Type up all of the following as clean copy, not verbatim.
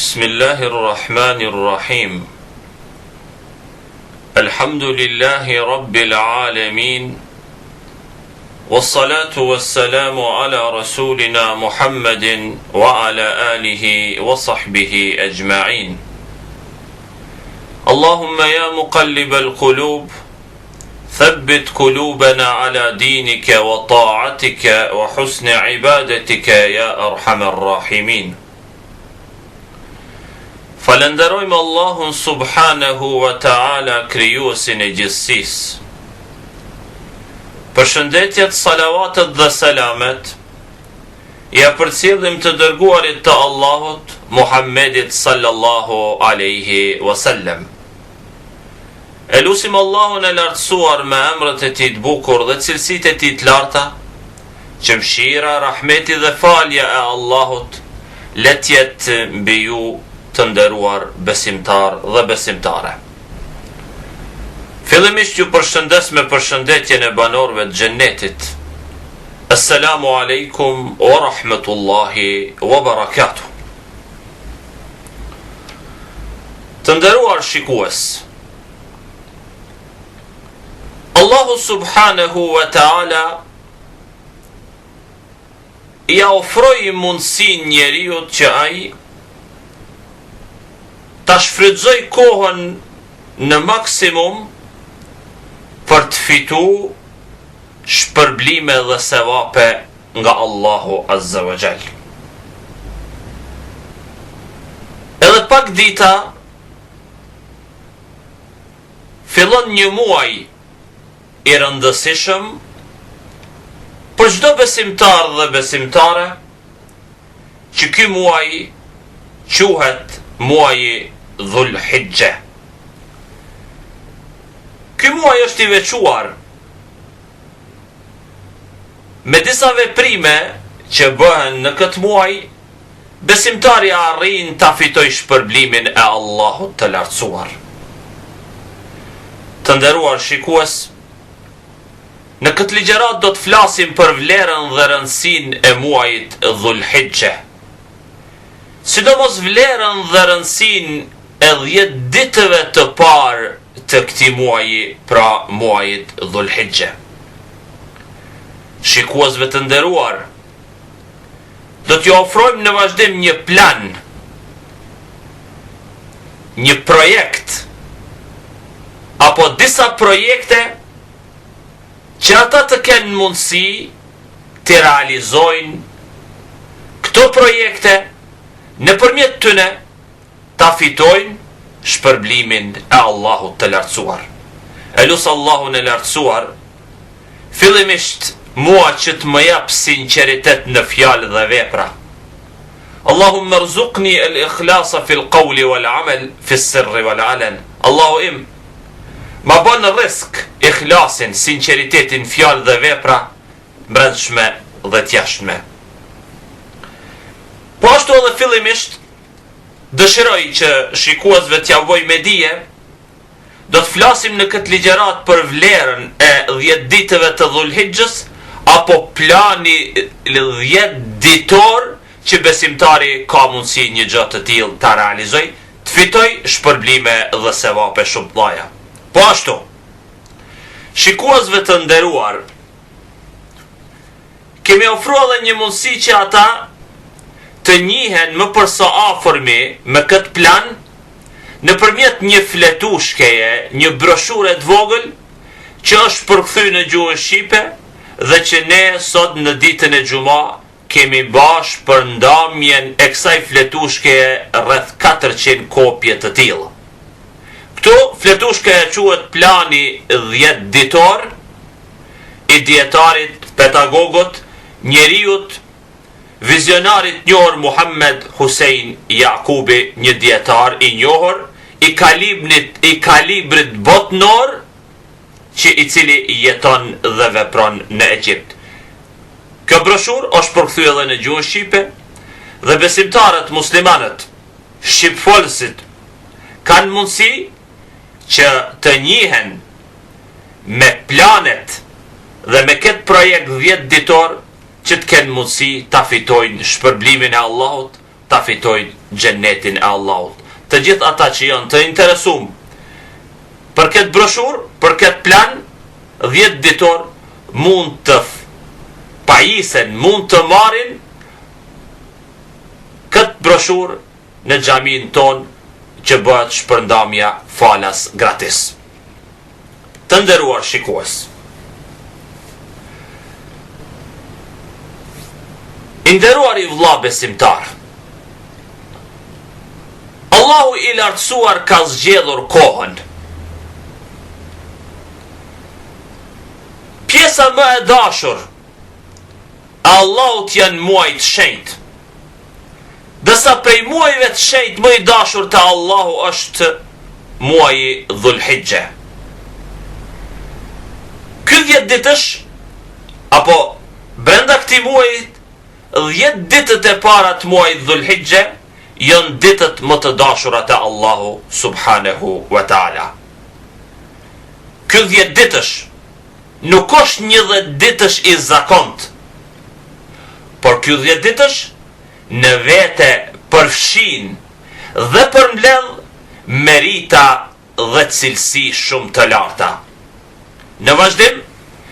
بسم الله الرحمن الرحيم الحمد لله رب العالمين والصلاة والسلام على رسولنا محمد وعلى آله وصحبه أجمعين اللهم يا مقلب القلوب ثبت قلوبنا على دينك وطاعتك وحسن عبادتك يا أرحم الراحمين. Falenderojmë Allahun subhanahu wa ta'ala, krijuesin e gjithësisë. Përshëndetjet, salavatet dhe selamet ja përcjellim të dërguarit të Allahut, Muhammedit sallallahu alaihi wasallam. E lutim Allahun e lartësuar me emrat e tij të bukur dhe cilësitë e tij të larta, që mëshira, rahmeti dhe falja e Allahut le të jetë mbi ju të nderuar besimtar dhe besimtare. Fillimisht ju përshëndes me përshëndetjen e banorëve të xhennetit. Assalamu alaikum wa rahmatullahi wa barakatuh. Të nderuar shikues, Allahu subhanahu wa ta'ala ja ofroi mundësinë njeriut që ai ta shfrytëzoj kohën në maksimum për të fituar shpërblime dhe sevape nga Allahu azza wa jall. Edhe pak dita fillon një muaj i rëndësishëm për çdo besimtar dhe besimtare, që ky muaj quhet muaji Dhul Hijja. Ky muaj është i veçuar me disa veprime që bëhen në këtë muaj. Besimtari arrin ta fitojë shpërblimin e Allahut të lartësuar. Të nderuar shikues, në këtë ligjërat do të flasim për vlerën dhe rëndësinë e muajit Dhul Hijja, sidomos vlerën dhe rëndësinë e 10 ditëve të parë të këtij muaji, pra muajit Dhul Hijja. Shikuesve të nderuar, do t'ju ofrojmë në vazhdim një plan, një projekt, apo disa projekte që ata të kenë mundësi të realizojnë këto projekte, nëpërmjet tyne ta fitojnë shpërblimin e Allahut të lartësuar. E lusë Allahun e lartësuar fillimisht mua që të më jap sinqeritet në fjalë dhe vepra. Allahumma rzuqni al-ikhlasa fil qawli wal amal fi sirri wal alan. Allahu im, ma bën rrezik ikhlasin, sinqeritetin, fjalë dhe vepra, brendshme dhe t'jashtme. Po ashtu edhe fillimisht dëshiroj që shikuesve t'ja voj me dije, do të flasim në këtë ligjërat për vlerën e 10 ditëve të Dhul Hijjës, apo plani 10 ditor që besimtari ka mundësi një gjë të tillë ta realizoj, të fitoj shpërblime dhe sevape shumë të mëdha. Po ashtu, shikuesve të nderuar, kemi ofruar edhe një mundësi që ata të njihen më përsa afërmi me këtë plan nëpërmjet një fletushkeje, një broshure të vogël që është përkthy në gjuhën shqipe dhe që ne sot në ditën e Xuma kemi bash për ndamjen e kësaj fletushkeje rreth 400 kopje të tilla. Këtu fletushkeja quhet plani 10 ditor i dietarit, pedagogut, njeriut, vizionarit njohur Muhammed Hussein Jakubi, një dietar i njohur i kalibrit botnor, që i cili jeton dhe vepron në Egjipt. Kjo broshur është përkthyer edhe në gjuhën shqipe dhe besimtarët muslimanët shqipfolësit kanë mundësi që të njihen me planet dhe me këtë projekt 10 ditor, që të kenë mundësi ta fitojnë shpërblimin e Allahut, ta fitojnë xhenetin e Allahut. Të gjithë ata që janë të interesuar për këtë broshur, për këtë plan, 10 ditor mund të pajisen, mund të marrin këtë broshur në xhamin ton që bëhet shpërndamja falas gratis. Të nderuar shikues, i nderuar i vëlla besimtar, Allahu i lartësuar ka zgjedhur kohën. Pjesa më e dashur e Allahut janë muajt shenjtë. Dësa prej muajve të shenjtë më i dashur të Allahu është muaji Dhulhijja. Ky 10 ditësh, apo brenda këtij muaji 10 ditët e para të muajit Dhulhijja janë ditët më të dashura të Allahu subhanahu wa taala. Ky 10 ditësh nuk është një 10 ditësh i zakont, por ky 10 ditësh në vete përfshin dhe përmbledh merita dhe cilësi shumë të larta. Në vazhdim,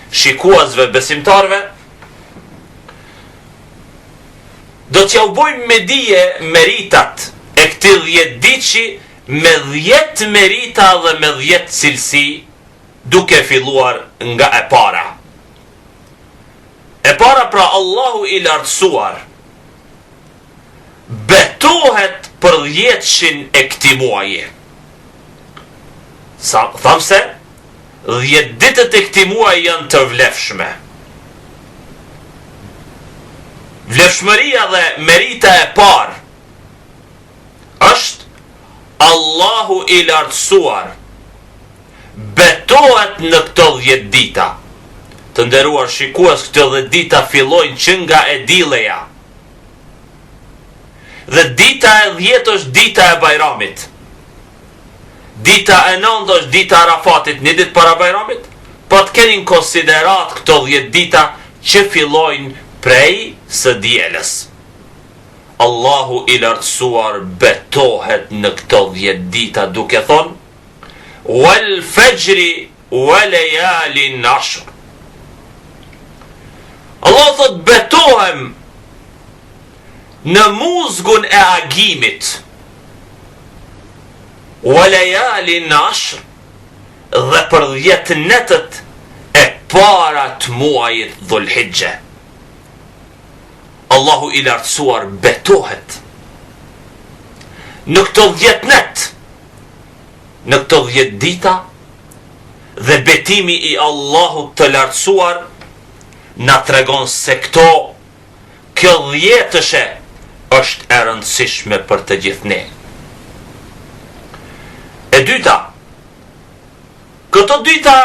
shikuesve besimtarve, do t'ja u bojmë me dije meritat e këtij 10 ditëshi me 10 merita dhe me 10 cilësi, duke filluar nga e para. E para, pra, Allahu i lartësuar betohet për 10-shin e këtij muaji. Tham se 10 ditët e këtij muaji janë të vlefshme. Vlefshmëria dhe merita e parë është Allahu i lartësuar betohet në këto 10 dita. Të nderuar shikues, këto 10 dita fillojnë që nga e dileja. Dhe dita e 10 është dita e Bajramit. Dita e 9 është dita e Arafatit, një ditë para Bajramit. Po të keni në konsiderat këto 10 dita që fillojnë prej së dielës. Allahu i lartësuar betohet në këto 10 dita duke thonë: wal fajri wa layalin ashr. Allah thot betohem në muzgun e agimit, wa layalin ashr, dhe për 10 netët e para të muajit Dhulhijja. Allahu i lartësuar betohet në këto 10 net, në këto 10 dita, dhe betimi i Allahut të lartësuar na tregon se kjo 10-shë është e rëndësishme për të gjithë ne. E dyta, këto dita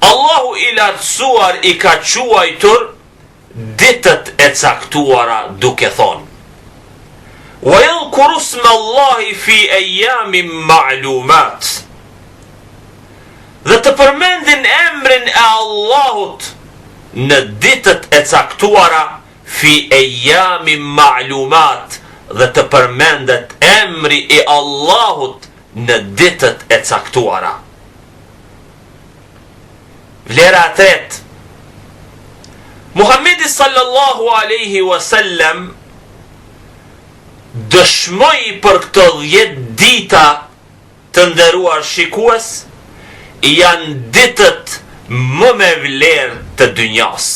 Allahu i lartësuar i ka quajtur ditët e caktuara duke thonë: wa yadhkuru isma Allahi fi ayyamin ma'lumat. Dhe të përmendin emrin e Allahut në ditët e caktuara, fi ayyamin ma'lumat, dhe të përmendet emri i Allahut në ditët e caktuara. Vlera e tretë, Muhammedi sallallahu alaihi wasallam dëshmoi për këto 10 dita, të nderuar shikues, janë ditët më me vlerë të dynjas.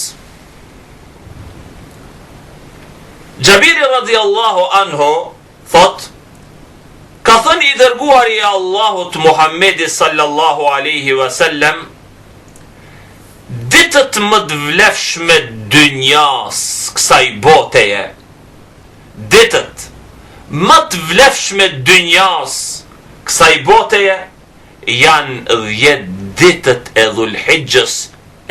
Gjabiri radhiyallahu anhu thot: ka thënë i dërguari i Allahut Muhammedi sallallahu alaihi wasallam, ditët më të vlefshme dynjas kësaj boteje, ditët më të vlefshme dynjas kësaj boteje janë 10 ditët e Dhulhijjës.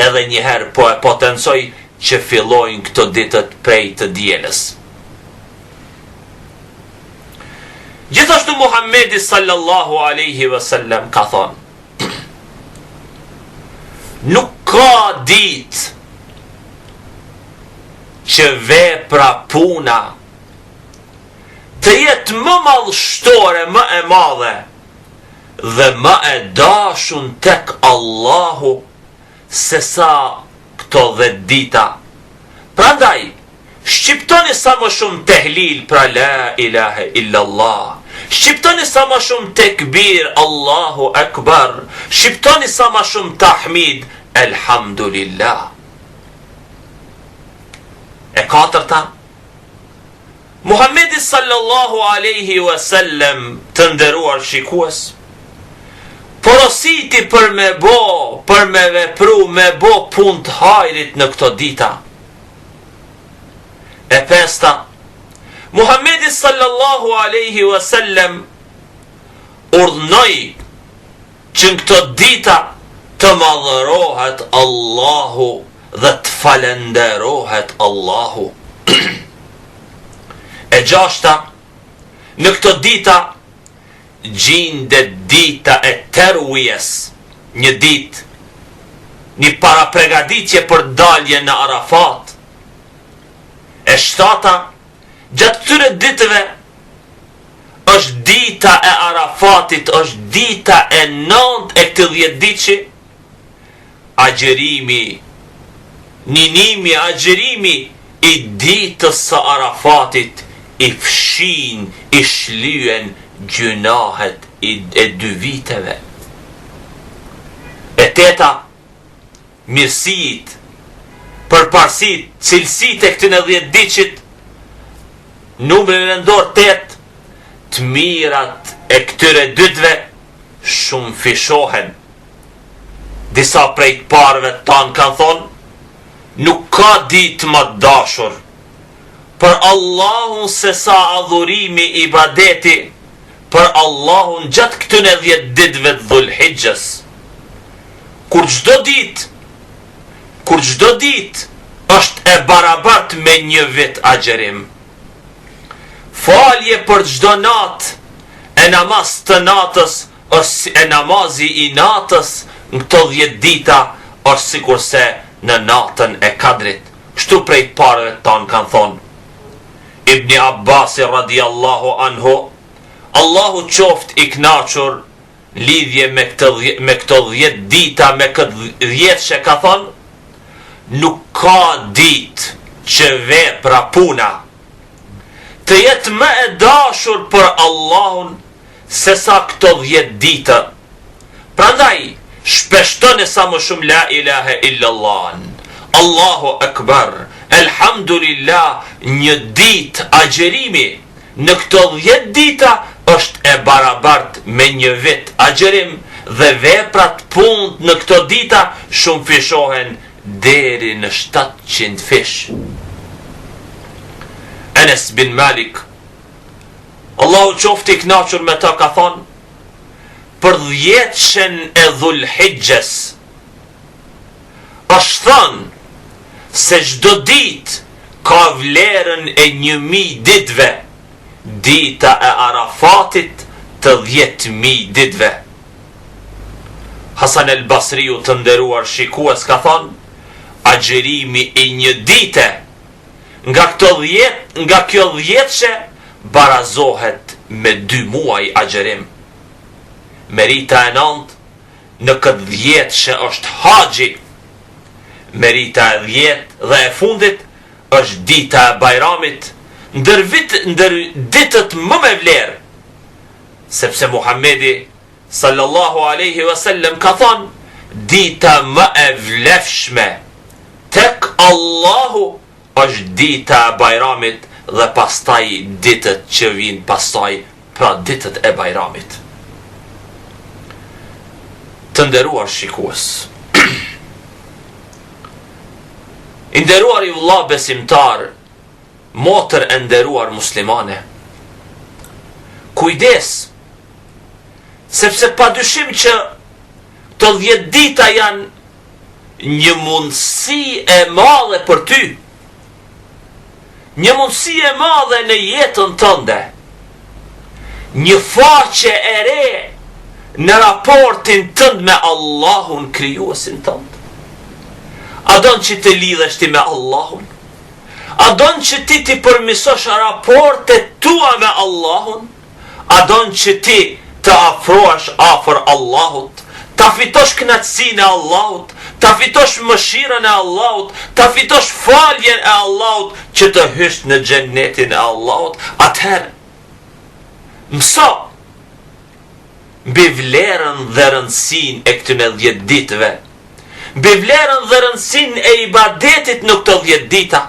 Edhe njëherë po e potencoj që fillojnë këto ditët prej të dielës. Gjithashtu Muhammedi sallallahu alaihi wasallam ka thonë: nuk ka ditë që vepra puna të jetë më madhështore, më e madhe dhe më e dashun tek Allahu se sa këto 10 dita. Prandaj, shqiptoni sa më shumë tehlil pra la ilahe illallah, shqiptoni sa më shumë tekbir Allahu akbar, shqiptoni sa më shumë tahmid elhamdulillah. E katërta, Muhammedi sallallahu alaihi wasallam, të nderuar shikues, porositi për me vepru, me bo punë të hajrit në këto dita. E pesta, Muhammedi sallallahu alaihi wasallam urdhnoi që në këto dita të madhërohet Allahu dhe të falenderohet Allahu. E gjashta, në këto dita gjendet dita e terwijes, një ditë, një parapregaditje për dalje në Arafat. E shtata, gjatë këtyre ditëve, është dita e Arafatit, është dita e 9 e këtë 10 ditë, agjerimi, ninimi, agjerimi i ditës së Arafatit, i fshin, i shlyen gjunahet e 2 viteve. E teta, mirësit, përparsit, cilësit e këtyn e 10 diqit, numrin e ndor 8, të mirat e këtyre dytve shumë fishohen. Disa prej të parëve tanë kanë thonë, nuk ka ditë më dashur për Allahun se sa adhurimi i ibadeti për Allahun gjatë këtyre 10 ditëve të Dhulhijhes. Kur çdo ditë është e barabart me 1 vit agjerim. Falje për çdo natë, e namaz të natës, e namazi i natës në këto 10 dita është sikurse në natën e Kadrit. Kështu prej të parëve tanë kanë thonë. Ibni Abbasi radiallahu anhu, Allahu qoft i knaqur, lidhje me këto 10 dita, me këtë 10 që ka thonë, nuk ka ditë që vepra puna të jetë më e dashur për Allahun se sa këto 10 dita. Prandaj, shpeshtoni sa më shumë la ilahe illallah, Allahu akbar, elhamdulillah. Një ditë agjerimi në këto 10 dita është e barabart me 1 vit agjerim, dhe veprat punë në këto dita shumë fishohen deri në 700 fish. Enes bin Malik, Allahu qofti i kënaqur me ta, ka thonë, për 10-shen e Dhulhijhes është thënë se çdo ditë ka vlerën e 1000 ditëve, dita e Arafatit të 10.000 ditëve. Hasan el Basriu, të nderuar shikues, ka thonë, agjerimi i 1 dite nga kjo 10-she barazohet me 2 muaj agjerim. Merita e 9 në këtë 10-she është haxhi. Merita e 10 dhe e fundit është dita e Bajramit, ndër ditët më me vlerë, sepse Muhammedi sallallahu alaihi wasallam ka thonë, dita më e vlefshme tek Allahu është dita e Bajramit dhe pastaj ditët që vinë pastaj, pra ditët e Bajramit. Të nderuar shikues, i nderuar i vëlla besimtar, motër e nderuar muslimane, kujdes, sepse padyshim që të 10 dita janë një mundësi e madhe për ty, një mundësi e madhe në jetën tënde, një faqe e re në raportin tënd me Allahun krijuesin tënd. A don që të lidhesh ti me Allahun? A don që ti përmisosh raportet tua me Allahun? A don që ti të afrohesh afër Allahut, ta fitosh kënaqësinë e Allahut, ta fitosh mëshirën e Allahut, ta fitosh faljen e Allahut, që të hysh në xhennetin e Allahut? Atëherë mëso mbi vlerën dhe rëndësinë e këtyre 10 ditëve, mbi vlerën dhe rëndësinë e ibadetit në këto 10 dita.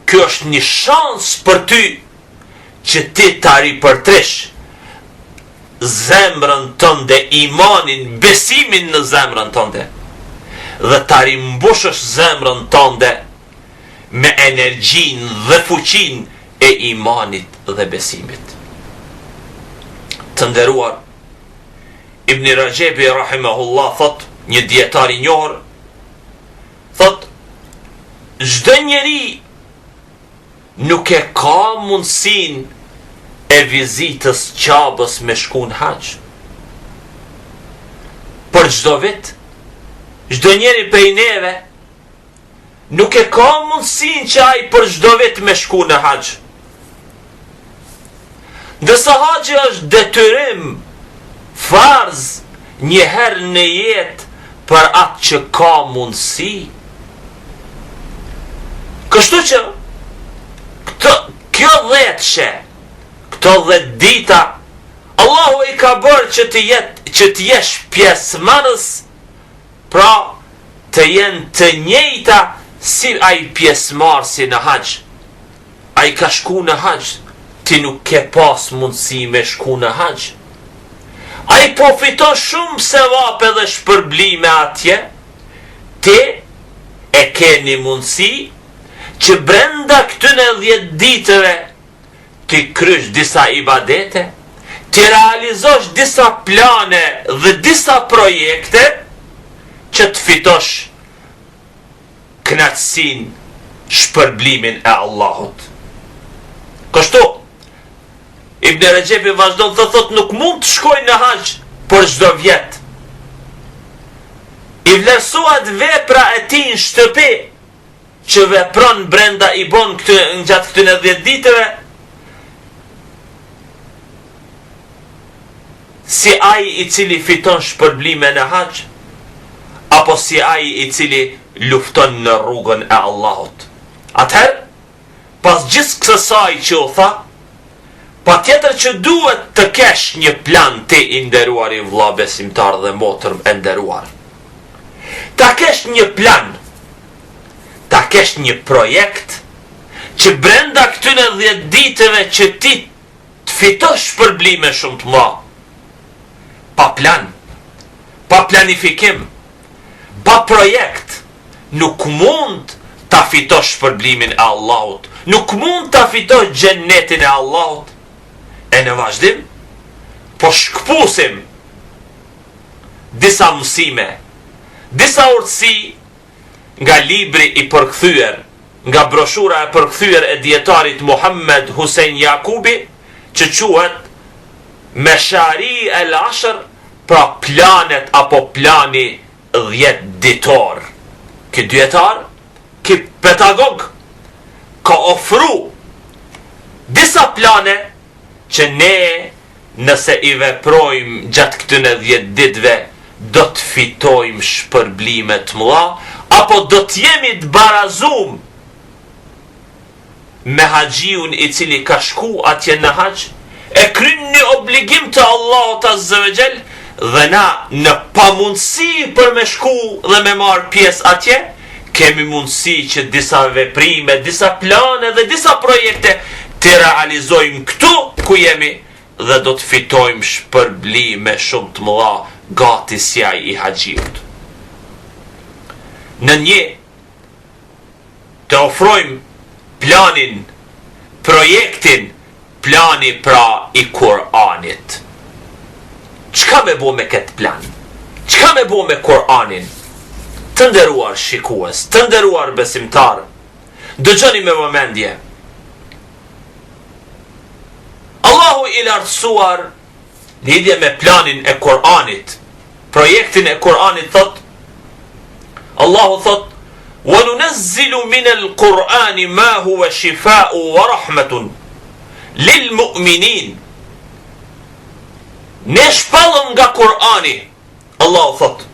Kjo është një shans për ty që ti ta ripërtrish zemrën tënde, imanin, besimin në zemrën tënde, dhe ta rimbushësh zemrën tënde me energjin dhe fuqin e imanit dhe besimit. Të nderuar, Ibn Rajebi rahimahullah thot, një dietar i njohur, thot, çdo njeri nuk e ka mundësinë e vizitës Qabës me shku në hax. Për çdo vit, çdo njeri prej neve nuk e ka mundësinë që ai për çdo vit me shku në hax. Ndërsa haxhi është detyrim, farz, një herë në jetë për atë që ka mundësi. Kështu që kjo 10 këto 10 dita, Allahu i ka bërë që të jesh pjesëmarrës, pra të jenë të njëjta si ai pjesëmarrësi në hax. Ai ka shku në hax, ti nuk ke pas mundësi me shku në hax. Ai po fiton shumë sevape dhe shpërblime atje, ti e ke një mundësi që brenda këtyre 10 ditëve ti krysh disa ibadete, ti realizosh disa plane dhe disa projekte që të fitosh kënaqësinë, shpërblimin e Allahut. Kështu, Ibn Rajebi vazhdon të thot, nuk mund të shkoj në hax për çdo vjet. I vlerësohet vepra e tij në shtëpi, që vepron brenda i bon gjatë këtyre 10 ditëve, si ai i cili fiton shpërblime në hax, apo si ai i cili lufton në rrugën e Allahut. Atëherë, pas gjithë kësaj që u tha, patjetër që duhet të kesh një plan ti i nderuar i vëlla besimtar dhe motër e nderuar. Ta kesh një plan, ta kesh një projekt, që brenda këtyre 10 ditëve që ti të fitosh shpërblime shumë të mëdha. Pa plan, pa planifikim, pa projekt, nuk mund ta fitosh shpërblimin e Allahut, nuk mund ta fitosh xhennetin e Allahut. E në vazhdim, po shkpusim disa mësime, disa urtësi nga libri i përkthyer, nga broshura e përkthyer e dietarit Muhammed Hussein Jakubi, që quhet Meshari el-Ashr, pra planet apo plani 10 ditor. Ky dietar, ky pedagog, ka ofru disa plane që ne, nëse i veprojmë gjatë këtyre 10 ditëve, do të fitojmë shpërblime të mëdha, apo do të jemi të barazum me haxhiun i cili ka shku atje në hax, e kryen një obligim të Allahut Azza wa Jall, dhe na në pamundësi për me shku dhe me marr pjesë atje, kemi mundësi që disa veprime, disa plane dhe disa projekte të realizojmë këtu ku jemi, dhe do të fitojmë shpërblime shumë të mëdha gati si ai i haxhiut. Në një të ofrojmë planin, projektin, plani pra i Kur'anit. Çka me bo me këtë plan? Çka me bo me Kur'anin? Të nderuar shikues, të nderuar besimtar, dëgjoni me vëmendje. Allahu i lartësuar, lidhje me planin e Kur'anit, projektin e Kur'anit, thot, Allahu thot, وَنُنَزِّلُ مِنَ الْقُرْآنِ مَا هُوَ شِفَاءٌ وَرَحْمَةٌ لِلْمُؤْمِنِينَ. Ne shpallëm nga Kur'ani, Allahu thot,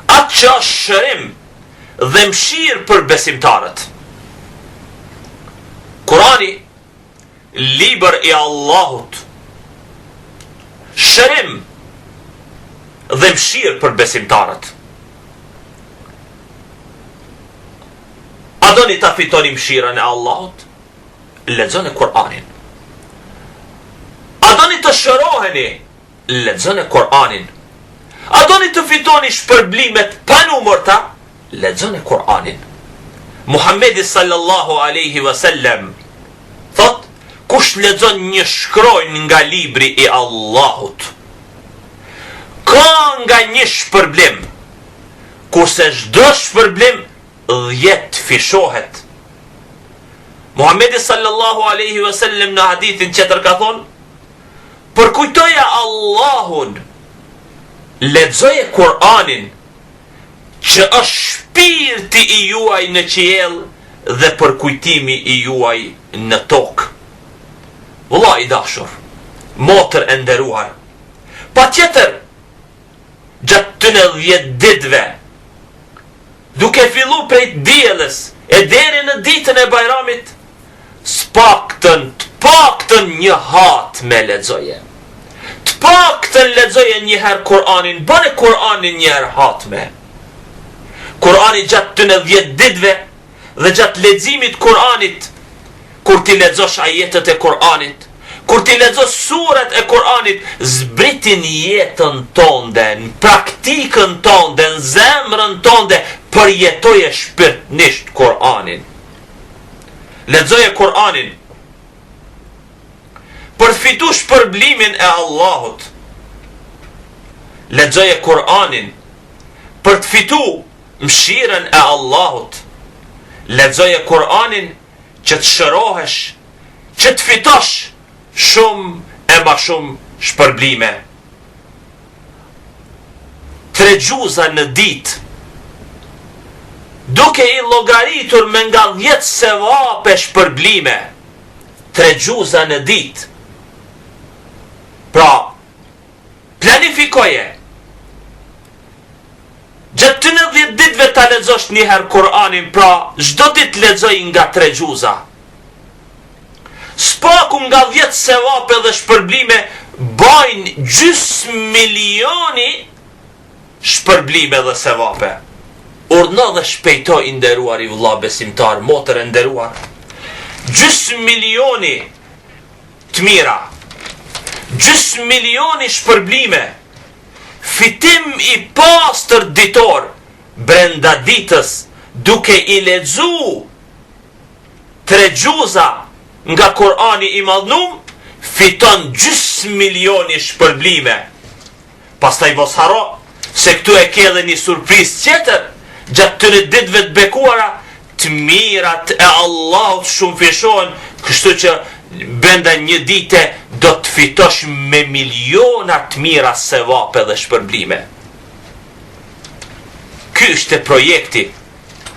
atë që është shërim dhe mëshirë për besimtarët. Kur'ani, libër i Allahut, shërim dhe mëshirë për besimtarët. A doni ta fitoni mëshirën e Allahut? Lexoni Kur'anin. A doni të shëroheni? Lexoni Kur'anin. A doni të fitoni shpërblimet panumërta? Lexoni Kur'anin. Muhammedi sallallahu alaihi wasallam thot, kush lexon një shkronjë nga libri i Allahut, ka nga një shpërblim, kurse çdo shpërblim 10 fishohet. Muhammedi sallallahu alaihi wasallam në hadithin tjetër ka thonë, përkujtoja Allahun, lexoje Kur'anin, që është shpirti i juaj në qiell dhe përkujtimi i juaj në tokë. Vëlla i dashur, motër e nderuar, patjetër gjatë 10 ditëve, duke fillu prej dielës e deri në ditën e Bajramit, të paktën një hat me lexoje. Të paktën lexoje një herë Kur'anin, bëne Kur'anin një herë hatme. Kur'ani gjatë 10 ditëve dhe gjatë leximit Kur'anit, kur ti lexosh ajetet e Kur'anit, kur ti lexosh surat e Kur'anit, zbritin jetën tonde, në praktikën tonde, në zemrën tonde, përjetoje shpirtnisht Kur'anin. Lexoje Kur'anin, përfitu shpërblimin e Allahut. Lexoje Kur'anin, për të fitu mëshirën e Allahut. Lexoje Kur'anin, që të shërohesh, që të fitosh shumë e ma shumë shpërblime. 3 gjuza në ditë, duke i llogaritur me nga 10 sevape shpërblime. 3 gjuza në ditë. Pra, planifikoje. Gjatë 10 ditëve ta lexosh një herë Kur'anin, pra çdo ditë lexoj nga 3 gjuza. Spaku nga 10 sevape dhe shpërblime bajnë gjysmë milioni shpërblime dhe sevape. Urna dhe shpejtoj i nderuar i vëlla besimtar, motër e nderuar. Gjysmë milioni të mira, gjysmë milioni shpërblime, fitim i pastër ditor brenda ditës, duke i lexu 3 gjuza nga Kur'ani i Madhnum, fiton gjysmë milioni shpërblime. Pastaj mos haro se këtu e ke edhe një surprizë tjetër. Gjatë 3 ditëve të bekuara, të mirat e Allahut shumë fishohen, kështu që brenda një dite do të fitosh me miliona të mira sevape dhe shpërblime. Ky është projekti,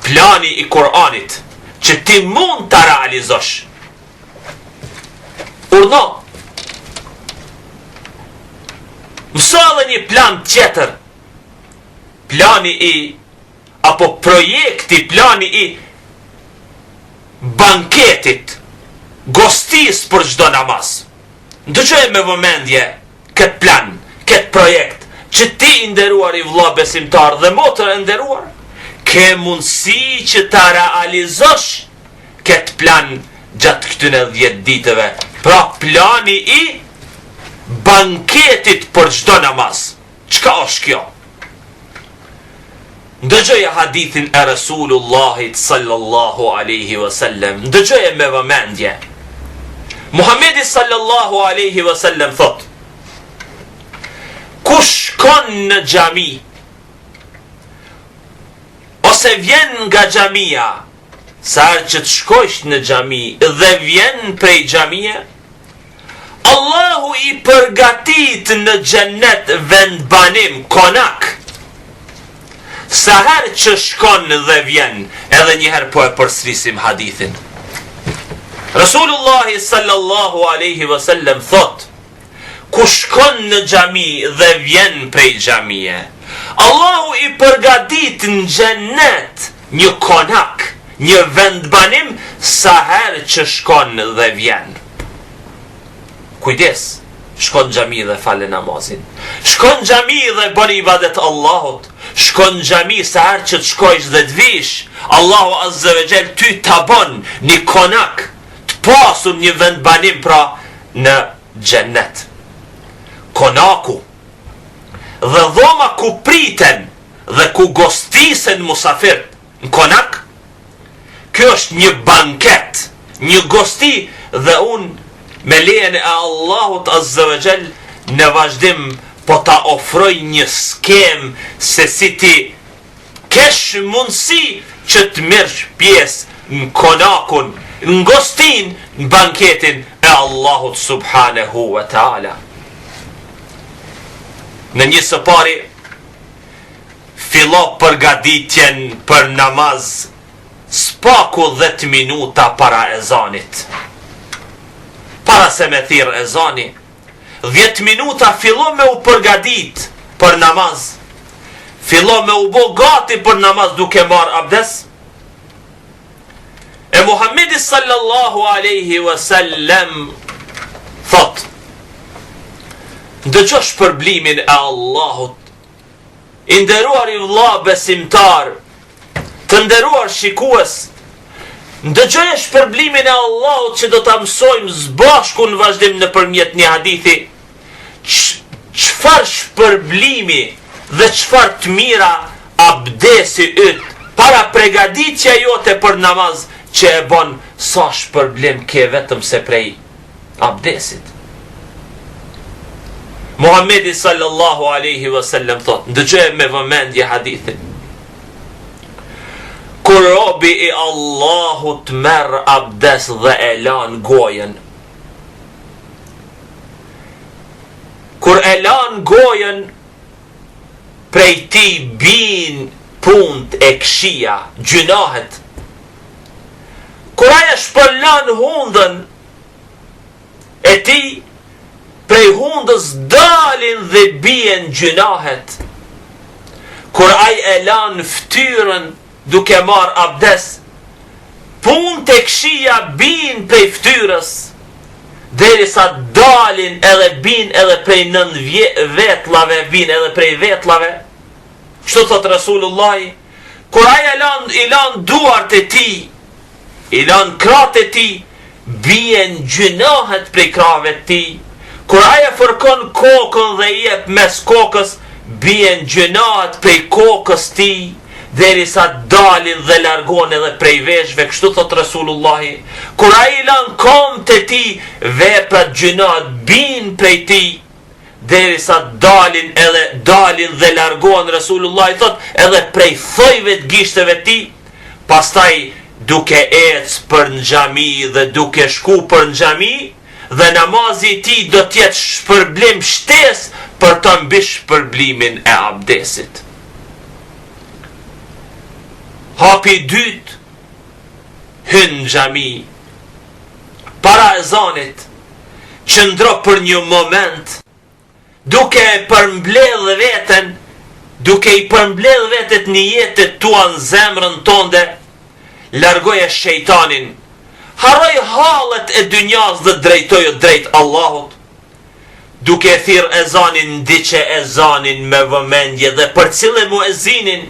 plani i Kur'anit, që ti mund ta realizosh. Urno, mëso edhe një plan tjetër, plani i apo projekti, plani i banketit, gostis për çdo namaz. Ndëgjoj me vëmendje këtë plan, këtë projekt, që ti i nderuar i vëlla besimtar dhe motër e nderuar, ke mundësi që ta realizosh këtë plan gjatë këtyre 10 ditëve. Pra plani i banketit për çdo namaz. Çka është kjo? Ndëgjoje hadithin e Rasulullahit sallallahu alaihi wasallam. Ndëgjoje me vëmendje. Muhammedi sallallahu alaihi wasallam thot, kush shkon në xhami ose vjen nga xhamia, sa që të shkojsh në xhami dhe vjen prej xhamie, Allahu i përgatit në xhennet vend banim, konak, sa herë që shkon dhe vjen, edhe njëherë po e përsërisim hadithin. Rasulullah sallallahu alaihi wasallam thot: ku shkon në xhami dhe vjen prej xhamie, Allahu i përgatit në xhennet një konak, një vendbanim sa herë që shkon dhe vjen. Kujdes, shkon në xhami dhe fale namazin, shkon në xhami dhe bën ibadet Allahut, shkon në xhami sa herë që të shkojsh dhe të vish, Allahu azza wa jall ty ta bën një konak të pasur, një vendbanim pra në xhennet. Konaku dhe dhoma ku priten dhe ku gostisen musafir në konak, kjo është një banket, një gosti, dhe unë me lejen e Allahut azza wa jall në vazhdim po ta ofroj një skem se si ti kesh mundësi që të merresh pjesë në konakun, në gostin, në banketin e Allahut subhanahu wa ta'ala. Në një së pari fillo përgatitjen për namaz spaku 10 minuta para ezanit. Para se me thirr ezani, 10 minuta fillo me u përgatit për namaz, fillo me u bo gati për namaz duke marr abdes. E Muhammedi sallallahu alaihi wasallam thot: ndëgjo shpërblimin e Allahut, i nderuar i vëlla besimtar, të nderuar shikues, ndëgjoje shpërblimin e Allahut që do ta mësojmë zbashku në vazhdim nëpërmjet një hadithi. Çfarë shpërblimi dhe çfarë të mira abdesi yt para përgatitja jote për namaz që e bën, sa shpërblim ke vetëm se prej abdesit. Muhammedi sallallahu alaihi wasallam thot, ndëgjoje me vëmendje hadithin: kur robi i Allahut merr abdes dhe e lan gojen, kur e lan gojen, prej ti bin punt e këshia, gjunahet. Kur aja shpërlan hundën e ti, prej hundës dalin dhe bien gjunahet. Kur ai e lan ftyrën duke marr abdes, punt e këshia bin prej ftyrës, derisa dalin edhe bin edhe prej 9 vetlave, bin edhe prej vetlave. Kështu thot Rasulullahi, kur ai i lan duart e ti, i lan kratë e ti, bien gjunahet prej krave të ti. Kur aja fërkon kokën dhe jep mes kokës, bien gjunahet prej kokës ti, derisa dalin dhe largon edhe prej veshve. Kështu thot Rasulullahi, kur ai lan komt e ti, veprat gjunahet bin prej ti, derisa dalin dhe largon. Rasulullahi thot edhe prej thojve të gishteve ti. Pastaj duke ec për në xhami dhe duke shku për në xhami, dhe namazi ti do t'jetë shpërblim shtes për të mbi shpërblimin e abdesit. Hapi dyt, hyn në xhami para ezanit, qëndro për një moment, duke e përmbledh veten, duke i përmbledh vetet një jetë tua në zemrën tonde, largoje shejtanin, harroj hallet e dynjas dhe drejtoje drejt Allahut, duke thirr ezanin, ndiqe ezanin me vëmendje dhe përcille muezinin.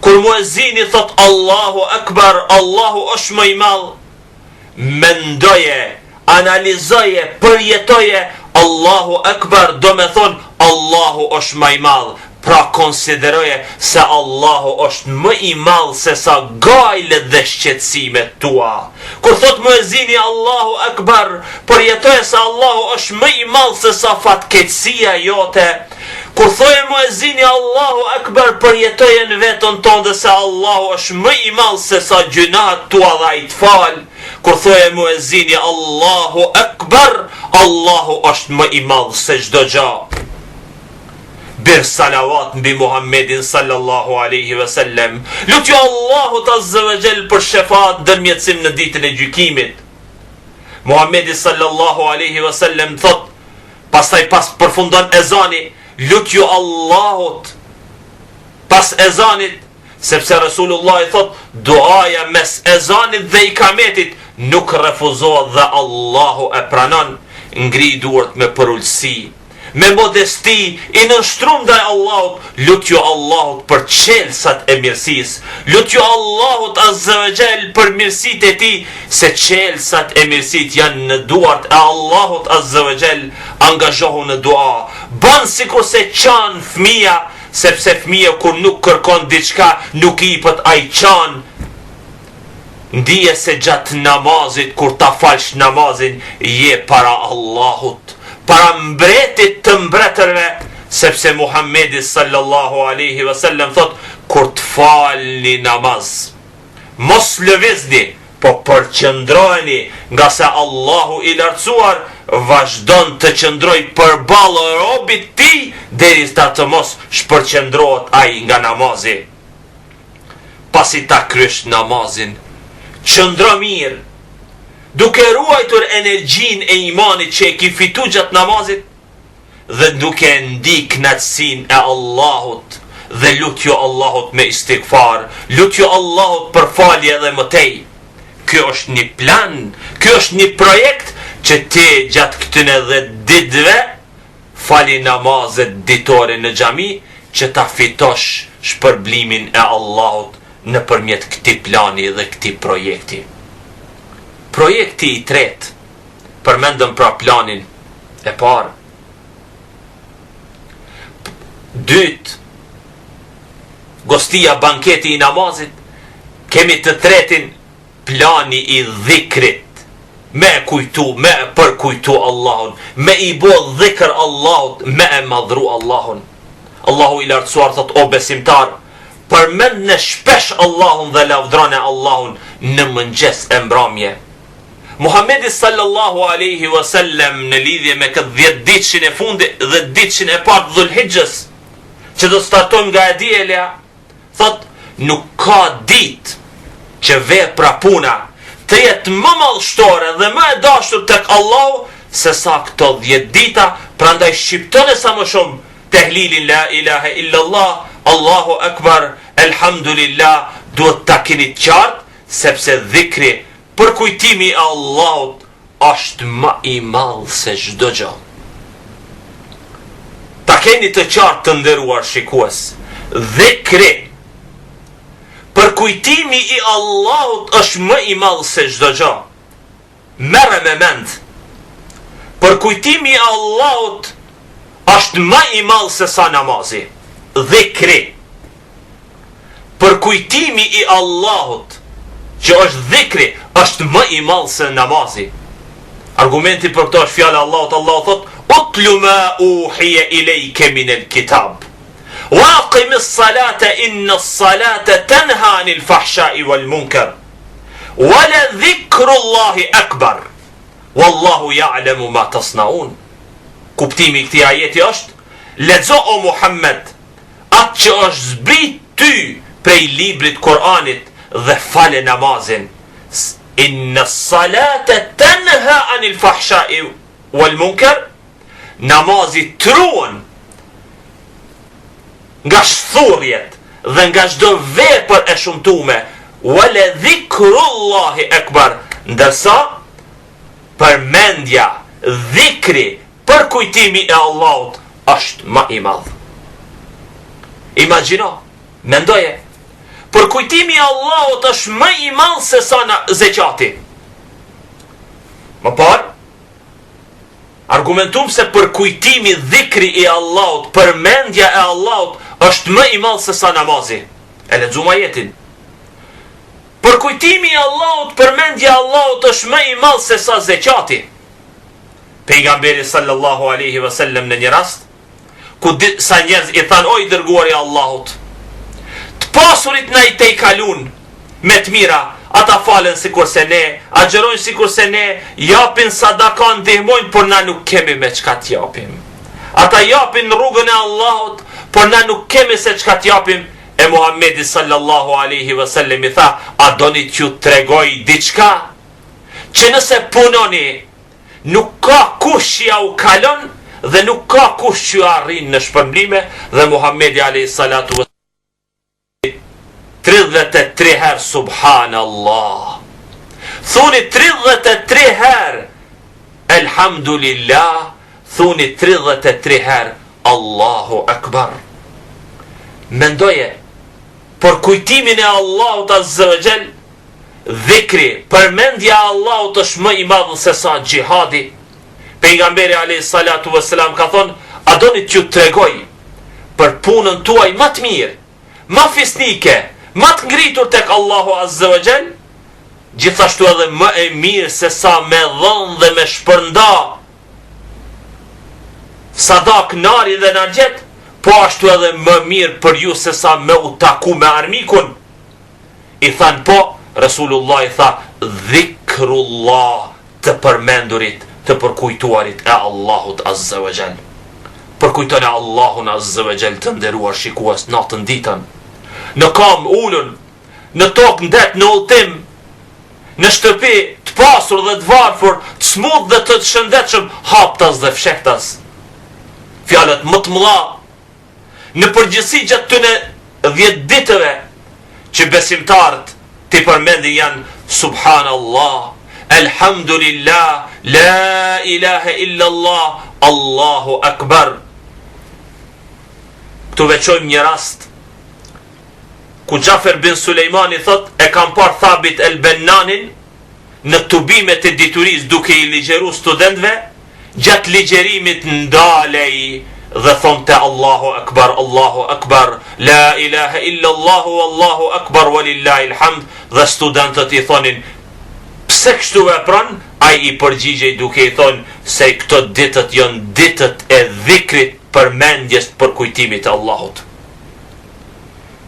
Kur muezini thot Allahu Akbar, Allahu është më i madh, mendoje, analizoje, përjetoje Allahu Akbar, do me thon Allahu është më i madh. Pra konsideroje se Allahu është më i madh se sa gajlet dhe shqetësimet tua. Kur thot muezini Allahu Akbar, përjetoje se Allahu është më i madh se sa fatkeqësia jote. Kur thoje muezini Allahu Akbar, përjetoje në vetën tonë se Allahu është më i madh se sa gjunat tua dhe ai të fal. Kur thoje muezini Allahu Akbar, Allahu është më i madh se çdo gjë. bir salavat mbi Muhammedin sallallahu alaihi wasallam. Lutju Allahut azza wa jall për shefat dërmjetësim në ditën e gjykimit. Muhammedi sallallahu alaihi wasallam thot, pastaj pas përfundon ezani, lutju Allahut pas ezanit, sepse Rasulullah i thot, duaja mes ezanit dhe ikametit nuk refuzohet dhe Allahu e pranon. Ngri duart me përullësi, me modesti, i nështrum ndaj Allahut, lutju Allahut për qelsat e mirësis, lutju Allahut azza wa jall për mirësit e ti, se qelsat e mirësit janë në duart e Allahut azza wa jall. Angazhohu në dua, ban sikur se qanë fëmia, sepse fëmia kur nuk kërkon diçka, nuk i pët ai qanë. Ndije se gjatë namazit, kur ta falsh namazin, je para Allahut, para mbretit të mbretërve, sepse Muhammedi sallallahu alaihi wasallam thot, kur të falni namaz, mos lëvizni, po përqëndrojeni, nga se Allahu i lartësuar vazhdon të qëndroj përballë robit ti, derisa të mos shpërqendrohet ai nga namazi. Pasi ta krysh namazin, qëndro mirë, duke ruajtur energjin e imanit që e ki fitu gjatë namazit, dhe duke ndi knatësin e Allahut, dhe lutjo Allahut me istikfar, lutjo Allahut për falje dhe mëtej. Kjo është një plan, kjo është një projekt që ti gjatë këtyne dhe ditëve fali namazet ditore në xhami, që ta fitosh shpërblimin e Allahut në përmjet këti plani dhe këti projekti. Projekti i tret, përmendëm pra planin e parë. Dyt, gostia banketi i namazit. Kemi të tretin, plani i dhikrit, me kujtu, me përkujtu Allahun, me i bo dhikr Allahut, me e madhru Allahun. Allahu i lartësuar thot, o besimtar, përmend në shpesh Allahun dhe lavdrone Allahun në mëngjes e mbrëmje. Muhammedi sallallahu alaihi wasallam në lidhje me këtë 10 ditëshin e fundit dhe ditëshin e parë Dhulhijhes, që do startojmë nga e dielja, thot, nuk ka ditë që vepra puna të jetë më madhështore dhe më e dashur tek Allahu se sa këto 10 dita. Prandaj shqiptoni sa më shumë tehlilin la ilaha illallah, Allahu akbar, elhamdulillah, duhet ta keni qartë, sepse dhikri, përkujtimi e Allahut është më i madh se çdo gjë. Ta keni të qartë të nderuar shikues, dhikri, përkujtimi i Allahut është më i madh se çdo gjë. Merre me mend, përkujtimi i Allahut është më i madh se sa namazi. Dhikri, përkujtimi i Allahut, që është dhikri, është më i madh se namazi. Argumenti për këto është fjala Allahut. Allahu thot, utlu ma uhiya ilayka min al-kitab wa aqim as-salata inna as-salata tanha 'anil fahsha'i wal munkar wa la dhikrullahi akbar wallahu ya'lamu ma tasna'un. Kuptimi i këtij ajeti është, lexo o Muhammed atë që është zbrit ty prej librit Kur'anit dhe fale namazin. Inna as-salata tanha 'anil fahsha'i wal munkar, namazi truan nga shthurjet dhe nga çdo vepër e shumtume. Wala dhikrullahi akbar, ndërsa përmendja, dhikri, përkujtimi e Allahut është më i madh. Imagjino, mendoje, përkujtimi i Allahut është më i madh se sa zekati. Më parë, argumentum se përkujtimi, dhikri i Allahut, përmendja e Allahut është më i madh se sa namazi. E lexojmë ajetin. Përkujtimi i Allahut, përmendja e Allahut është më i madh se sa zekati. Pejgamberi sallallahu alaihi wasallam në një rast, ku sa njerëz i thanë, o i dërguari i Allahut, të pasurit na i te kalun me të mira, ata falen sikur se ne, agjerojnë sikur se ne, japin sadakan, ndihmojnë, por na nuk kemi me çka t'japim. Ata japin rrugën e Allahut, por na nuk kemi se çka t'japim. E Muhamedi sallallahu alaihi wasallam i tha, a doni t'ju tregoj diçka që nëse punoni nuk ka kush që ja u kalon dhe nuk ka kush që arrin në shpërblime. Dhe Muhamedi alayhi salatu wasallam 33 herë subhanallah, thuni 33 herë elhamdulillah, thuni 33 herë Allahu akbar. Mendoje por kujtimin e Allahut azza wa jall, dhikri, përmendja e Allahut është më i madh se sa xhihadi. Pejgamberi alayhi salatu wassalam ka thonë, a doni t'ju tregoj për punën tuaj më të mirë, më fisnike, më të ngritur tek Allahu azza wa jall, gjithashtu edhe më e mirë se sa me dhon dhe me shpërnda sadak, nari dhe nargjet, po ashtu edhe më mirë për ju se sa me u taku me armikun. I than po, Rasulullah i tha, dhikrullah, të përmendurit, të përkujtuarit e Allahut azza wa jall. Përkujtoni Allahun azza wa jall, të nderuar shikues, natën ditën, në kam ulun, në tokë ndet, në udhtim, në shtëpi të pasur dhe të varfër, të smut dhe të shëndetshëm, haptas dhe fshektas. Fjalët më të mëdha në përgjithësi gjatë këtyre 10 ditëve që besimtarët t'i përmendin janë subhanallah, elhamdulillah, la ilaha illallah, Allahu akbar. Këtu veçojmë një rast ku Gjafer bin Sulejmani thot, e kam par Thabit el Bennanin në tubimet e dituris duke i ligjeru studentve, gjatë ligjerimit ndalej dhe thonte Allahu akbar, Allahu akbar, la ilaha illallah, Allahu akbar, walillahi alhamd, dhe studentët i thonin, pse kështu vepron? Ai i përgjigjej duke i thonë se këto ditët janë ditët e dhikrit, përmendjes, për kujtimit e Allahut.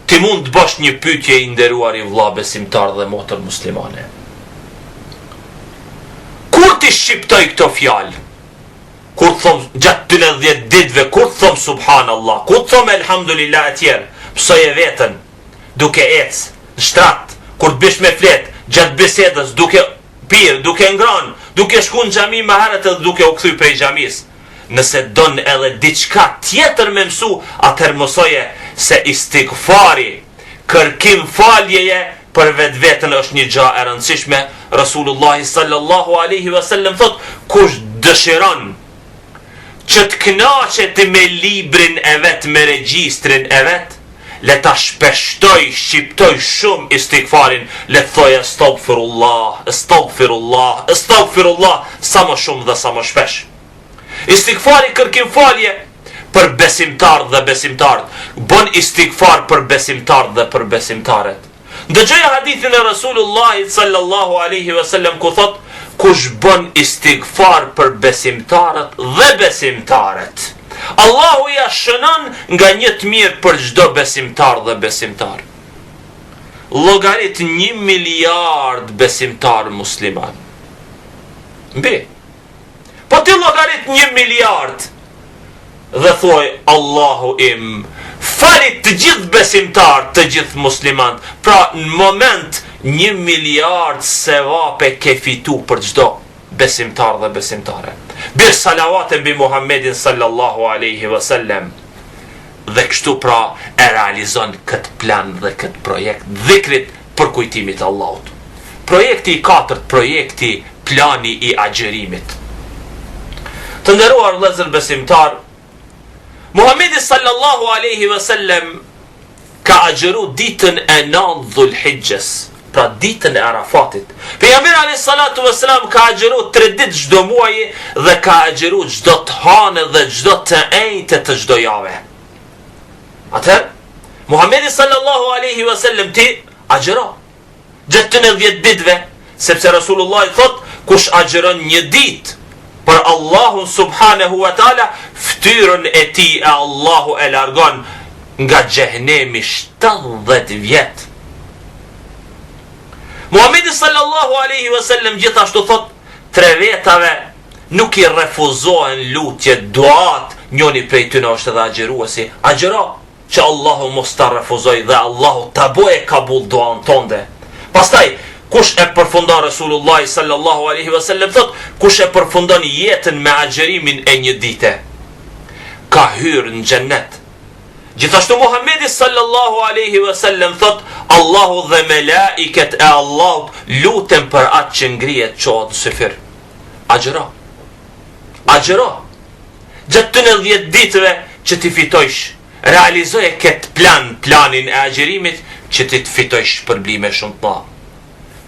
Ti mund të bësh një pyetje i nderuar i vëlla besimtar dhe motër muslimane. Kur ti shqiptoj këto fjalë? Kur thom gjatë të 10 ditëve, kur thom subhanallah, kur thom elhamdulillah e tjerë, pësoje vetën, duke ecë, në shtrat, kur të bish me fletë, gjatë bisedës, duke pirë, duke ngranë, duke shku në xhami më herët edhe duke u kthy prej xhamis. Nëse don edhe diçka tjetër me mësu, atëherë mësoje se istighfari, kërkim faljeje për vetveten është një gjë e rëndësishme. Rasulullah sallallahu alaihi wasallam thot, kush dëshiron që të kënaqet me librin e vet, me regjistrin e vet, le ta shpeshtoj, shqiptoj shumë istighfarin, le të thoj astaghfirullah, astaghfirullah, astaghfirullah, sa më shumë dhe sa më shpesh. Istighfari kërkim falje për besimtar dhe besimtarët, bon istighfar për besimtar dhe për besimtarët. Dëgjoja hadithin e Rasulullah sallallahu alaihi wasallam ku thot, kush bon istighfar për besimtarët dhe besimtarët, Allahu ja shënon nga një të mirë për çdo besimtar dhe besimtar. Llogarit 1 miliard besimtar musliman. Mbi. Po ti llogarit 1 miliard dhe thuaj Allahu im, falit të gjithë besimtar, të gjithë musliman. Pra në moment 1 miliard sevape ke fitu për çdo besimtar dhe besimtare. Bir salavatën mbi Muhammedin sallallahu alaihi wasallam. Dhe kështu pra e realizon këtë plan dhe këtë projekt dhikrit për kujtimit Allahut. Projekti i 4, projekti plani i agjerimit. Të nderuar vëllezër besimtar, Muhammedi sallallahu alaihi wasallam ka agjeru ditën e 9 Dhulhijhes, pra ditën e Arafatit. Pejgamberi alayhi salatu wasalam ka agjeru 3 ditë çdo muaji dhe ka agjeru çdo të hanë dhe çdo të enjte të çdo jave. Atëherë, Muhammedi sallallahu alaihi wasallam ti agjero gjatë 10 ditëve, sepse Rasulullah thot, kush agjeron një ditë për Allahun subhanahu wa taala, ftyrën e tij e Allahu e largon nga xhehenemi 70 vjet. Muhammedi sallallahu alaihi wasallam gjithashtu thot, 3 vetave nuk i refuzohen lutjet, duat njoni prej tyre është edhe agjeruesi, agjero që Allahu mos ta refuzoj dhe Allahu ta bëjë kabul duan tonde. Pastaj kush e përfundon Resulullah sallallahu alaihi wasallam thot, kush e përfundon jetën me agjerimin e një dite, ka hyrë në xhennet. Gjithashtu Muhammedi sallallahu alaihi wasallam thot, Allahu dhe melaiket e Allahut lutem për atë që ngrihet çohet në syfir. Agjero. Agjero. Gjatë 90 ditëve që ti fitojsh, realizoje këtë planin e agjerimit që ti të fitojsh shpërblime shumë të madhe.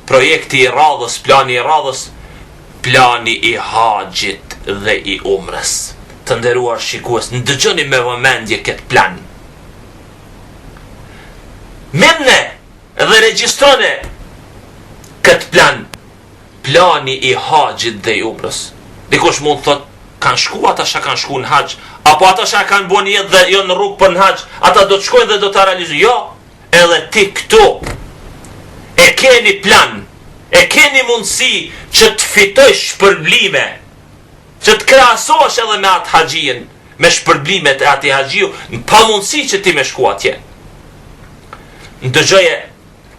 Projekti i radhës, plani i radhës, plani i haxhit dhe i umrës. Të nderuar shikues, ndëgjoni me vëmendje këtë plan. Menne dhe regjistrone këtë plan, plani i haxhit dhe i umrës. Dikush mund thot, kanë shku ata që kanë shku në haxh, apo ata që kanë bën jetë dhe jo në rrugë për në haxh, ata do të shkojnë dhe do të realizojnë. Jo, edhe ti këtu e keni plan, e keni mundësi që të fitosh shpërblime, që të krahasohesh edhe me atë haxhin, me shpërblimet e atij haxhiu, pa mundësi që ti me shku atje.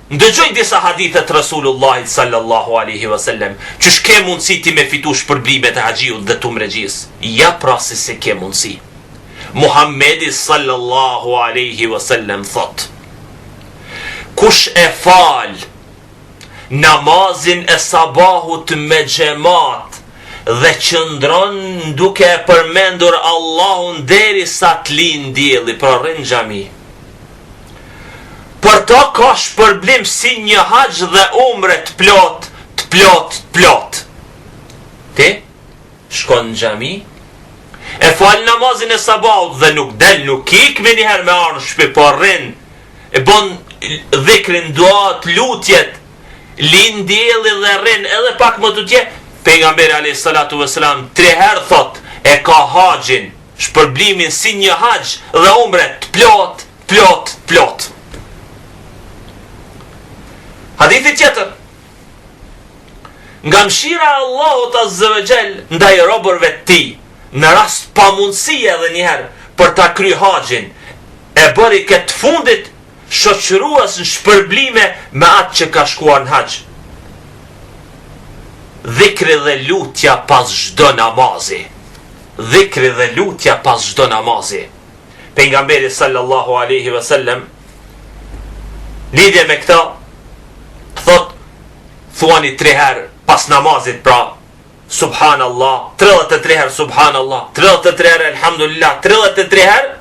Ndëgjoj disa hadithe të Rasulullahit sallallahu alaihi wasallam, që shke mundësi ti me fitu shpërblimet e haxhiut dhe të mregjis. Ja pra se ke mundësi. Muhammedi sallallahu alaihi wasallam thot, kush e fal namazin e sabahut me xhamat dhe qëndron duke e përmendur Allahun derisa të lind dielli, pra rrin xhami, për to ka shpërblim si një haxh dhe umre të plot. Ti shkon në xhami, e fal namazin e sabahut dhe nuk del, nuk ik me njëherë me arë në shtëpi, por rrin, e bon dhikrin, duat, lutjet, lind dielli dhe rrin edhe pak më tutje. Pejgamberi alayhis salatu vesselam 3 herë thot, e ka haxhin, shpërblimin si një haxh dhe umre të plot. Hadithi tjetër, nga mshira e Allahut azza wa jall ndaj robërve të tij, në rast pamundësie edhe njëherë për ta kry haxhin, e bëri këtë fundit shoqërues në shpërblime me atë që ka shkuar në haxh. Dhikri dhe lutja pas çdo namazi. Dhikri dhe lutja pas çdo namazi. Pejgamberi sallallahu alaihi wasallam lidhje me këta thot, thuani 3 herë pas namazit, pra subhanallah, 33 herë subhanallah, 33 herë elhamdulillah, 33 herë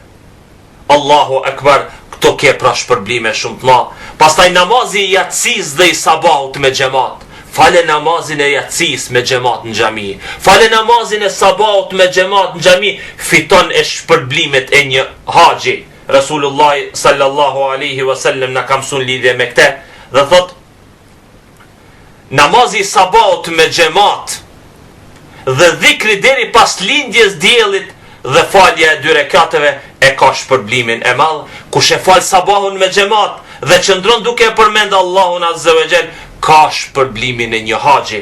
Allahu akbar. Këto ke pra shpërblime shumë të madhe. Pastaj namazi i yatsis dhe i sabahut me xhamat. Fale namazin e yatsis me xhamat në xhami. Fale namazin e sabahut me xhamat në xhami, fiton e shpërblimet e një haxhi. Resulullah sallallahu alaihi wasallam na ka mësuar lidhje me këtë dhe thot, namazi i sabahut me xhamat dhe dhikri deri pas lindjes diellit dhe falja e 2 rekateve e ka shpërblimin e madh. Kush e fal sabahun me xhamat dhe qëndron duke e përmend Allahun azza wa jall, ka shpërblimin e një haxhi.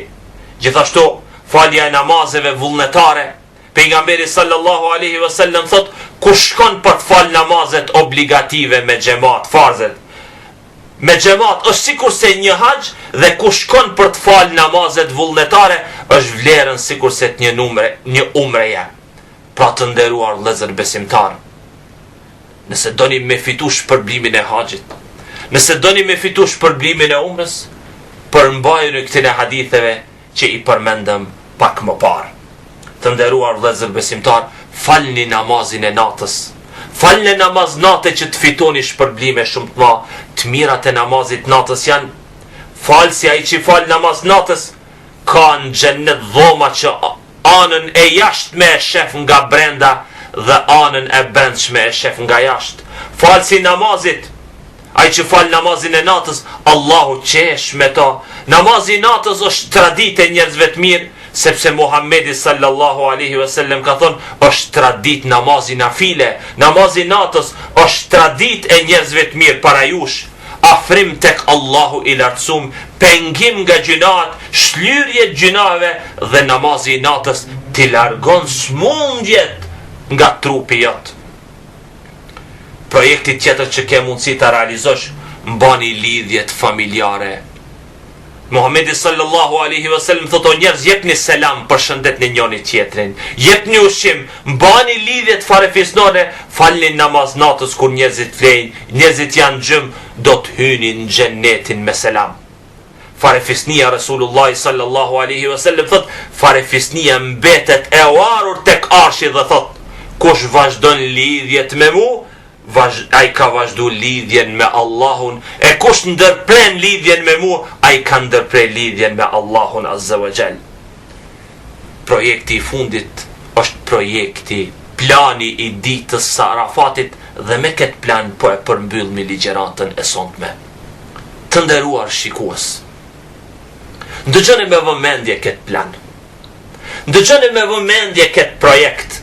Gjithashtu falja e namazeve vullnetare, pejgamberi sallallahu alaihi wasallam thot, kush shkon për të fal namazet obligative me xhamat, farzet me xhamat, është sikur se një haxh, dhe kush shkon për të fal namazet vullnetare është vlerën sikur se një umreje. Pra të nderuar vëllezër besimtar, nëse doni me fitu shpërblimin e haxhit, nëse doni me fitu shpërblimin e umrës, përmbajuni këtyre haditheve që i përmendëm pak më parë. Të nderuar vëllezër besimtar, falni namazin e natës. Falni namaz natë që të fitoni shpërblime shumë të madhe. Të mirat e namazit natës janë, falsi ai që fal namaz natës ka në xhennet dhoma që anën e jashtme e shef nga brenda dhe anën e brendshme e shef nga jashtë. Falsi namazit, ai që fal namazin e natës, Allahu qesh me ta. Namazi i natës është traditë e njerëzve të mirë, sepse Muhammedi sallallahu alaihi wasallam ka thonë, është tradit namazi nafile. Namazi i natës është tradit e njerëzve të mirë para jush. Afrim tek Allahu i lartësum, pengim nga gjunat, shlyrje gjunave, dhe namazi i natës t'i largon smundjet nga trupi jot. Projekti tjetër që ke mundësi ta realizosh, mbani lidhjet familjare. Muhamedi sallallahu alaihi wasallam thotë: o njerëz, jepni selam, përshëndetni njëri tjetrin, jepni ushqim, mbani lidhjet farefisnore, falni namaz natës kur njerëzit flejnë, njerëzit janë xhëm, do të hynin në xhennetin me selam. Farefisnia, Rasulullah sallallahu alaihi wasallam thot, farefisnia mbetet e uarur tek arshi dhe thot: kush vazhdon lidhjet me mu, ai ka vazhdu lidhjen me Allahun, e kush ndërpren lidhjen me mu, ai ka ndërpren lidhjen me Allahun azza wa jall. Projekti i fundit është projekti, plani i ditës së Arafatit, dhe me këtë plan po e përmbyll me ligjëratën e sonte. Të nderuar shikues, ndëgjoni me vëmendje këtë plan, ndëgjoni me vëmendje këtë projekt.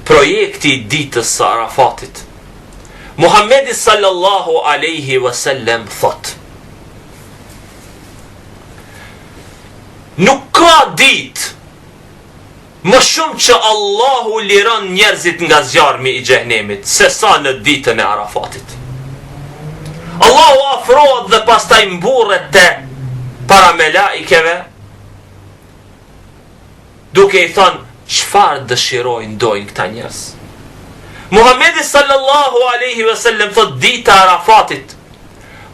Projekti i ditës së Arafatit. Muhamedi sallallahu alaihi wasallam thot: nuk ka ditë më shumë që Allahu liron njerëzit nga zjarmi i xhehenemit se sa në ditën e Arafatit. Allahu afrohet dhe pastaj mburret te para melaikeve, duke i thënë: çfarë dëshirojnë, dojnë këta njerëz? Muhamedi sallallahu alaihi wasallam thot: dita e Arafatit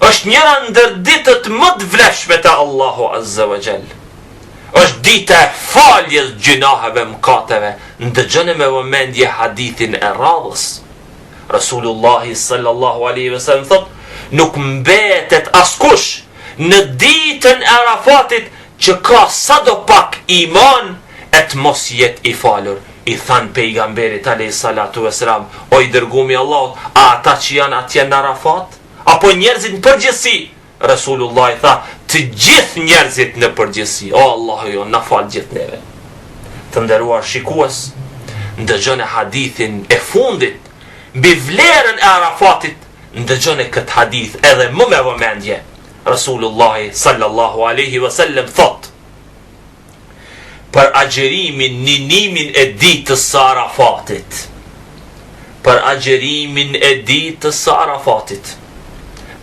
është njëra ndër ditët më të vlefshme te Allahu azza wa jall. Është dita e faljes gjunaheve, mëkateve. Ndëgjoni me vëmendje hadithin e radhës. Rasulullah sallallahu alaihi wasallam thot: nuk mbetet askush në ditën e Arafatit që ka sadopak iman e të mos jet i falur. I than pejgamberit alayhi salatu vesselam: o i dërgumi Allahut, a ata që janë atje në Arafat, apo njerëzit në përgjithësi? Rasulullah tha: të gjithë njerëzit në përgjithësi. O Allahu, jo, na fal gjithë neve. Të nderuar shikues, ndëgjoni hadithin e fundit mbi vlerën e Arafatit, ndëgjoni këtë hadith edhe më me vëmendje. Rasulullah sallallahu alaihi wasallam thot: për agjerimin, ninimin e ditës së Arafatit, për agjerimin e ditës së Arafatit,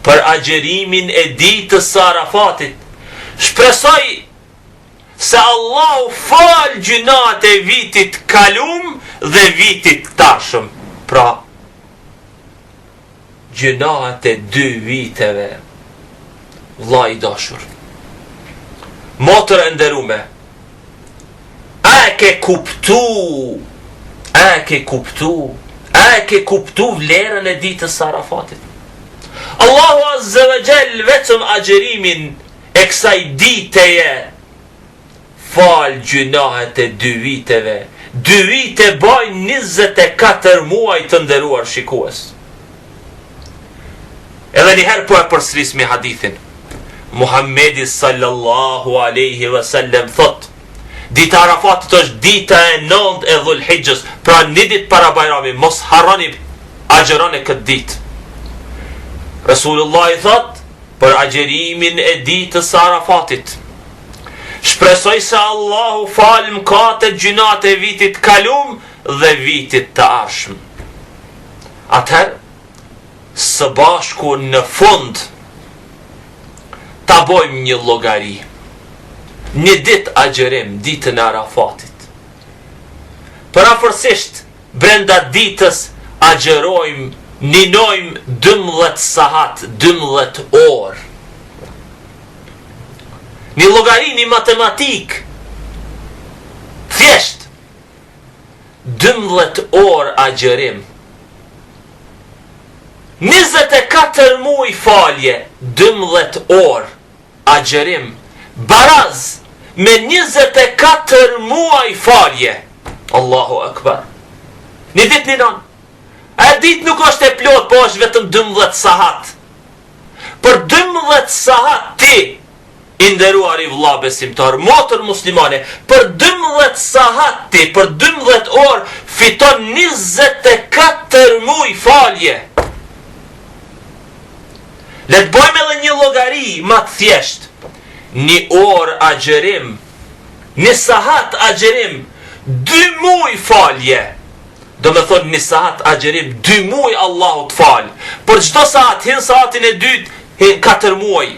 për agjerimin e ditës së Arafatit, shpresoj se Allahu fal gjunat e vitit kalum dhe vitit tashëm. Pra, gjunat e 2 viteve, vllai i dashur, motër e nderuame, a ke kuptu vlerën e ditës së Arafatit? Allahu azza wa jall vetëm agjerimin e kësaj diteje fal gjunahet e 2 viteve. 2 vite bajnë 24 muaj, të nderuar shikues. Edhe njëherë po e përsëris me hadithin. Muhammedi sallallahu alaihi wasallam thot: dita Arafatit është dita e 9 e Dhulhijjës, pra një ditë para Bajramit. Mos harroni, agjeroni këtë ditë. Rasulullah i thot për agjerimin e ditës së Arafatit: shpresoj se Allahu fal mëkatet, gjunat e vitit kalum dhe vitit të ardhshëm. Atëherë, së bashku në fund ta bojmë një llogari. Një ditë agjerim, ditën e Arafatit. Parafërsisht, brenda ditës agjerojmë, ninojmë 12 sahat, 12 orë. Një llogari, një matematik. Thjesht 12 orë agjerim, 24 muaj falje, 12 orë agjerim, baraz me 24 muaj falje. Allahu akbar. Një ditë ninon. A ditë nuk është e plot, po është vetëm 12 sahat. Për 12 sahat ti, i nderuar i vëlla besimtar, motër muslimane, për 12 sahat ti, për 12 orë, fiton 24 muaj falje. Le të bëjmë edhe një llogari më të thjeshtë. Një orë agjerim, një sahat agjerim, 2 muaj falje. do me thonë një sahat agjerim 2 muaj Allahu të falë. Për çdo sahat, hin sahatin e dytë, hin 4 muaj,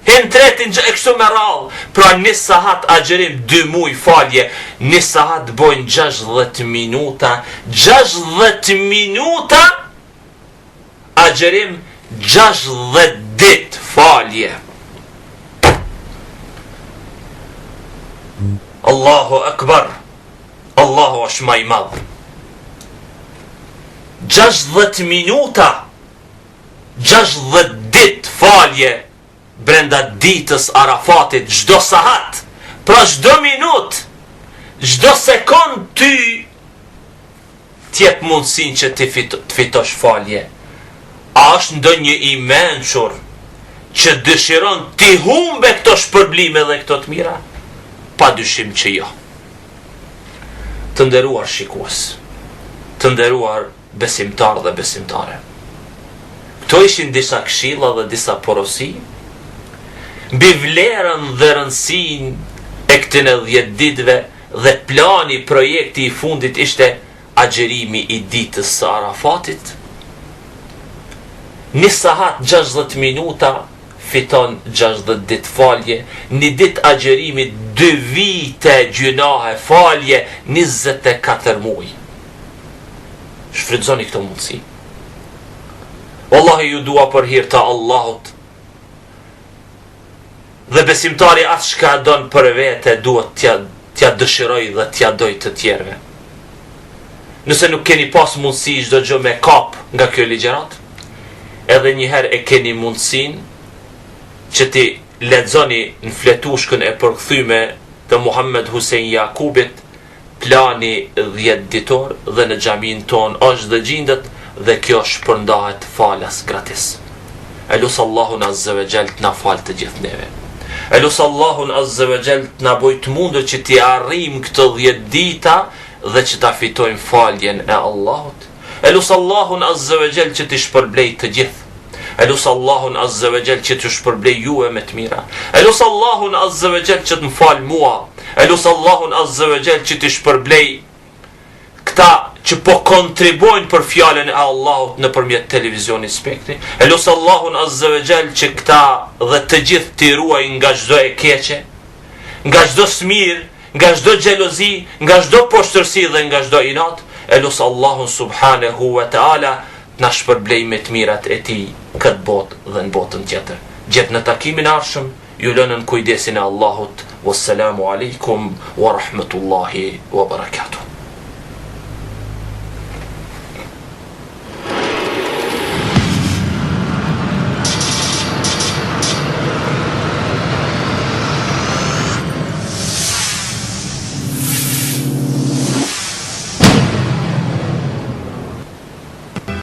hin tretin e kështu me radhë. Pra 1 sahat agjerim 2 muaj falje. 1 sahat bojnë 60 minuta. 60 minuta agjerim, 60 dit falje. Allahu akbar. Allahu është më i madh. 60 minuta, 60 dit falje brenda ditës Arafatit, çdo sahat. Pra çdo minut, çdo sekond ty t'jep mundësinë që të fitosh falje. A është ndonjë i mençur që dëshiron t'i humbe këto shpërblime dhe këto të mira? Pa dyshim që jo. Të nderuar shikues, të nderuar besimtar dhe besimtare, këto ishin disa këshilla dhe disa porosi mbi vlerën dhe rëndësinë e këtyre 10 ditëve, dhe plani, projekti i fundit ishte agjerimi i ditës së Arafatit. 1 sahat 60 minuta fiton 60 dit falje. 1 dit agjerimi 2 vite gjunahe falje, 24 muaj. Shfrytëzoni këtë mundësi. Wallahi ju dua për hir të Allahut. Dhe besimtari atë shka don për vete duhet t'ja dëshiroj dhe t'ja doj të tjerve. Nëse nuk keni pas mundësi çdo gjë me kap nga kjo ligjërat, edhe njëherë e keni mundësin që ti lexoni në fletushkën e përkthyme të Muhammed Hussein Jakubit, plani 10 ditor, dhe në xhamin ton është dhe gjindet, dhe kjo shpërndahet falas gratis. Elus Allahun Azza wa Jall t'na fal të gjithë neve. Elus Allahun Azza wa Jall t'na bojt mundur që t'i arrim këtë 10 dita dhe që ta fitojmë faljen e Allahut. Elus Allahun Azza wa Jall që t'i shpërblej të gjithë. Elus Allahun Azza wa Jall që t'ju shpërblej juve me të mira. Elus Allahun Azza wa Jall që t'm fal mua. Elus Allahun Azza wa Jall që t'i shpërblej këta që po kontribojnë për fjalën e Allahut nëpërmjet televizionit Spektri. Elus Allahun Azza wa Jall që këta dhe të gjithë t'i ruaj nga çdo e keqe, nga çdo smir, nga çdo xhelozi, nga çdo poshtërsi dhe nga çdo inat. Elus Allahun subhanahu wa taala na shpërblej me të mirat e tij këtë botë dhe në botën tjetër. Gjetë në takimin ardhshëm, ju lënë në kujdesin e Allahut. Wassalamu alaikum wa rahmatullahi wa barakatuh.